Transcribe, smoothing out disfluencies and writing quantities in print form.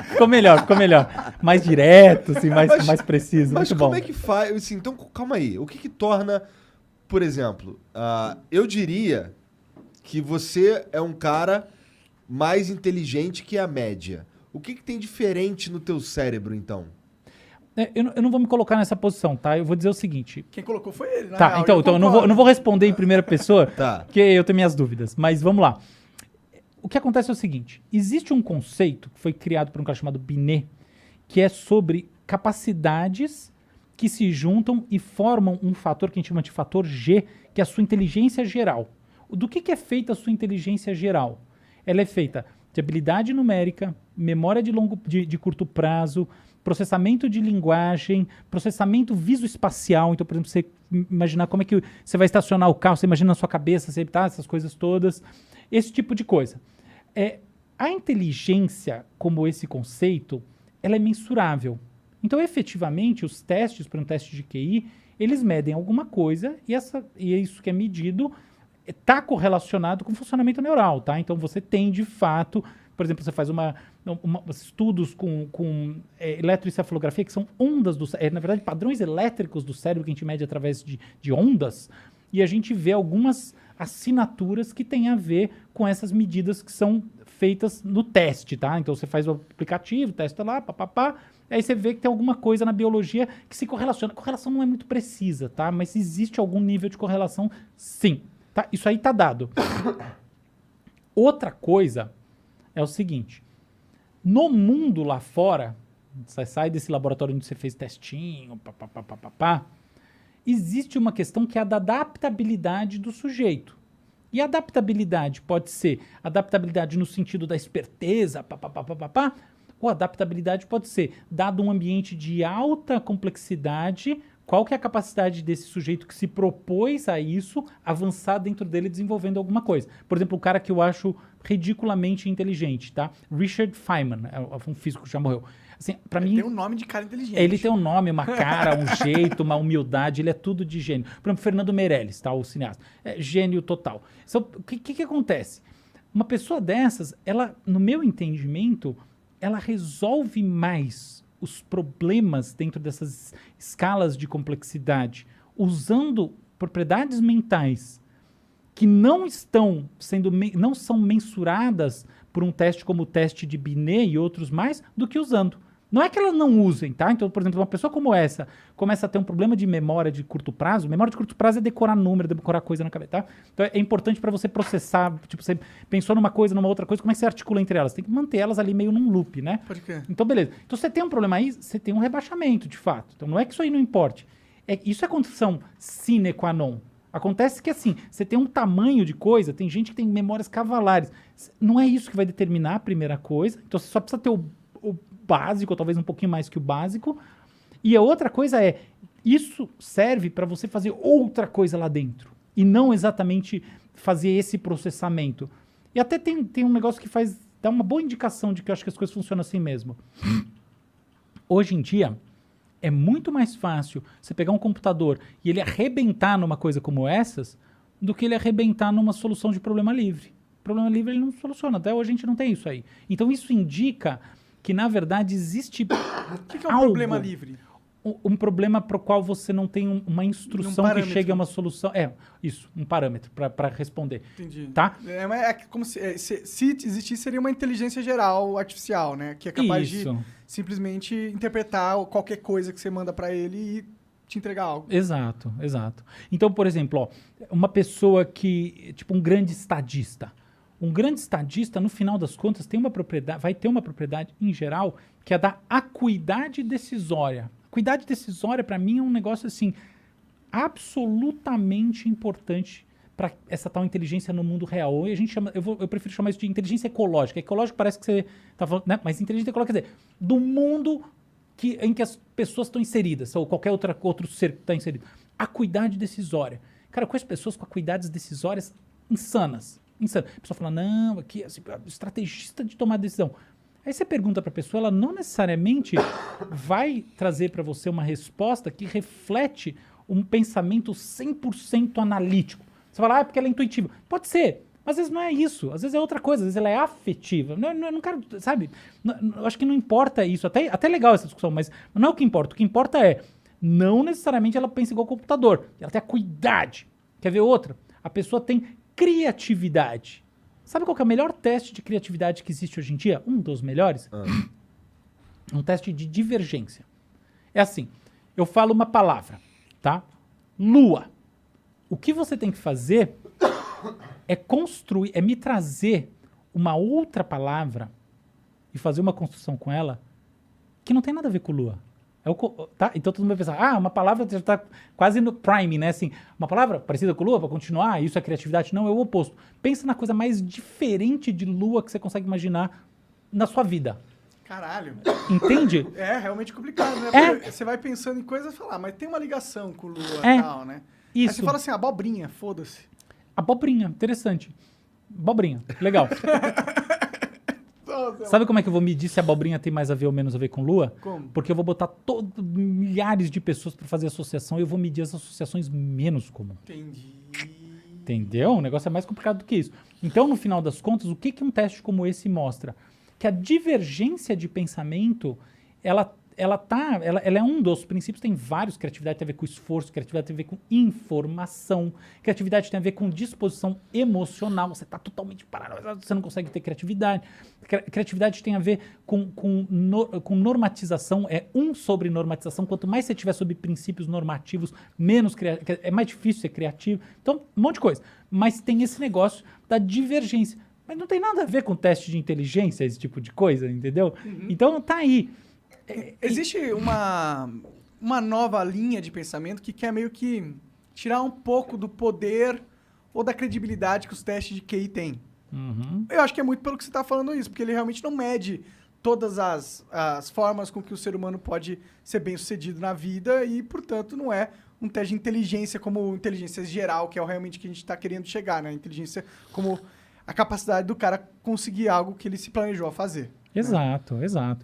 Ficou melhor. Mais direto, assim, mais preciso. Mas muito como bom. é que faz? Assim, então, calma aí. O que que torna, por exemplo, eu diria que você é um cara mais inteligente que a média. O que que tem diferente no teu cérebro, então? Eu não vou me colocar nessa posição, tá? Eu vou dizer o seguinte. Quem colocou foi ele, na Tá, real, então eu não vou responder em primeira pessoa, Tá. porque eu tenho minhas dúvidas. Mas vamos lá. O que acontece é o seguinte. Existe um conceito que foi criado por um cara chamado Binet, que é sobre capacidades que se juntam e formam um fator que a gente chama de fator G, que é a sua inteligência geral. Do que é feita a sua inteligência geral? Ela é feita de habilidade numérica, memória de curto prazo, processamento de linguagem, processamento visoespacial. Então, por exemplo, você imaginar como é que você vai estacionar o carro, você imagina na sua cabeça, você, tá, essas coisas todas, esse tipo de coisa. A inteligência, como esse conceito, ela é mensurável. Então, efetivamente, os testes, para um teste de QI, eles medem alguma coisa e isso que é medido está correlacionado com o funcionamento neural, tá? Então, você tem, de fato, por exemplo, você faz estudos com eletroencefalografia, que são ondas na verdade, padrões elétricos do cérebro que a gente mede através de ondas, e a gente vê algumas assinaturas que têm a ver com essas medidas que são feitas no teste, tá? Então, você faz o aplicativo, testa lá, papapá, aí você vê que tem alguma coisa na biologia que se correlaciona. A correlação não é muito precisa, tá? Mas existe algum nível de correlação, sim. Tá? Isso aí tá dado. Outra coisa é o seguinte. No mundo lá fora, você sai desse laboratório onde você fez testinho, existe uma questão que é a da adaptabilidade do sujeito. E a adaptabilidade pode ser adaptabilidade no sentido da esperteza, ou adaptabilidade pode ser, dado um ambiente de alta complexidade, qual que é a capacidade desse sujeito que se propôs a isso, avançar dentro dele desenvolvendo alguma coisa. Por exemplo, o cara que eu acho ridiculamente inteligente, tá? Richard Feynman, é um físico que já morreu. Assim, pra mim, tem um nome de cara inteligente. Ele tem um nome, uma cara, um jeito, uma humildade, ele é tudo de gênio. Por exemplo, Fernando Meirelles, tá? O cineasta. É gênio total. Então, o que acontece? Uma pessoa dessas, ela, no meu entendimento, ela resolve mais os problemas dentro dessas escalas de complexidade, usando propriedades mentais que não são mensuradas por um teste como o teste de Binet e outros mais, do que usando. Não é que elas não usem, tá? Então, por exemplo, uma pessoa como essa começa a ter um problema de memória de curto prazo. Memória de curto prazo é decorar número, decorar coisa na cabeça, tá? Então é importante para você processar. Tipo, você pensou numa coisa, numa outra coisa, como é que você articula entre elas? Tem que manter elas ali meio num loop, né? Pode crer. Então, beleza. Então, você tem um problema aí, você tem um rebaixamento, de fato. Então, não é que isso aí não importe. Isso é condição sine qua non. Acontece que, assim, você tem um tamanho de coisa, tem gente que tem memórias cavalares. Não é isso que vai determinar a primeira coisa. Então, você só precisa ter o básico, ou talvez um pouquinho mais que o básico. E a outra coisa isso serve para você fazer outra coisa lá dentro. E não exatamente fazer esse processamento. E até tem um negócio que dá uma boa indicação de que eu acho que as coisas funcionam assim mesmo. Hoje em dia, é muito mais fácil você pegar um computador e ele arrebentar numa coisa como essas do que ele arrebentar numa solução de problema livre. Problema livre ele não soluciona. Até hoje a gente não tem isso aí. Então isso indica que, na verdade, existe O que é um problema livre? Um problema para o qual você não tem uma instrução que chegue a uma solução. Um parâmetro para responder. Entendi. Tá? É como se existisse, seria uma inteligência geral artificial, né? Que é capaz de simplesmente interpretar qualquer coisa que você manda para ele e te entregar algo. Exato. Então, por exemplo, uma pessoa tipo um grande estadista. Um grande estadista, no final das contas, vai ter uma propriedade, em geral, que é da acuidade decisória. Acuidade decisória, para mim, é um negócio, assim, absolutamente importante para essa tal inteligência no mundo real. E a gente chama, eu prefiro chamar isso de inteligência ecológica. Ecológico parece que você está falando, né? Mas inteligência ecológica quer dizer, do mundo em que as pessoas estão inseridas, ou qualquer outro ser que está inserido. Acuidade decisória. Cara, eu conheço pessoas com acuidades decisórias insanas. A pessoa fala, não, aqui é estrategista de tomar decisão. Aí você pergunta para a pessoa, ela não necessariamente vai trazer para você uma resposta que reflete um pensamento 100% analítico. Você fala, porque ela é intuitiva. Pode ser, Mas às vezes não é isso, às vezes é outra coisa, às vezes ela é afetiva. Eu não quero, sabe? Eu acho que não importa isso. Até legal essa discussão, mas não é o que importa. O que importa é, não necessariamente ela pensa igual ao computador. Ela tem acuidade. Quer ver outra? A pessoa tem criatividade. Sabe qual que é o melhor teste de criatividade que existe hoje em dia? Um dos melhores? Um teste de divergência. É assim, eu falo uma palavra, tá? Lua. O que você tem que fazer é construir, é me trazer uma outra palavra e fazer uma construção com ela que não tem nada a ver com lua. Tá? Então todo mundo vai pensar, uma palavra já está quase no prime, né? Assim, uma palavra parecida com lua para continuar, isso é criatividade? Não, é o oposto. Pensa na coisa mais diferente de lua que você consegue imaginar na sua vida. Caralho. Entende? É realmente complicado, né? Porque você vai pensando em coisas e fala, mas tem uma ligação com lua e tal, né? Isso. Aí você fala assim, abobrinha, foda-se. Abobrinha, interessante. Abobrinha, legal. Sabe como é que eu vou medir se a abobrinha tem mais a ver ou menos a ver com lua? Como? Porque eu vou botar milhares de pessoas para fazer associação e eu vou medir as associações menos comuns. Entendi. Entendeu? O negócio é mais complicado do que isso. Então, no final das contas, o que um teste como esse mostra? Que a divergência de pensamento, ela é um dos princípios, tem vários. Criatividade tem a ver com esforço, criatividade tem a ver com informação, criatividade tem a ver com disposição emocional. Você está totalmente parado, você não consegue ter criatividade. Criatividade tem a ver com normatização, é sobre normatização. Quanto mais você tiver sobre princípios normativos, menos é mais difícil ser criativo. Então, um monte de coisa. Mas tem esse negócio da divergência. Mas não tem nada a ver com teste de inteligência, esse tipo de coisa, entendeu? Então, tá aí. Existe uma nova linha de pensamento que quer meio que tirar um pouco do poder ou da credibilidade que os testes de QI têm. Eu acho que é muito pelo que você está falando isso, porque ele realmente não mede todas as formas com que o ser humano pode ser bem sucedido na vida e, portanto, não é um teste de inteligência como inteligência geral, que é realmente que a gente está querendo chegar, né? Inteligência como a capacidade do cara conseguir algo que ele se planejou a fazer. Exato, exato.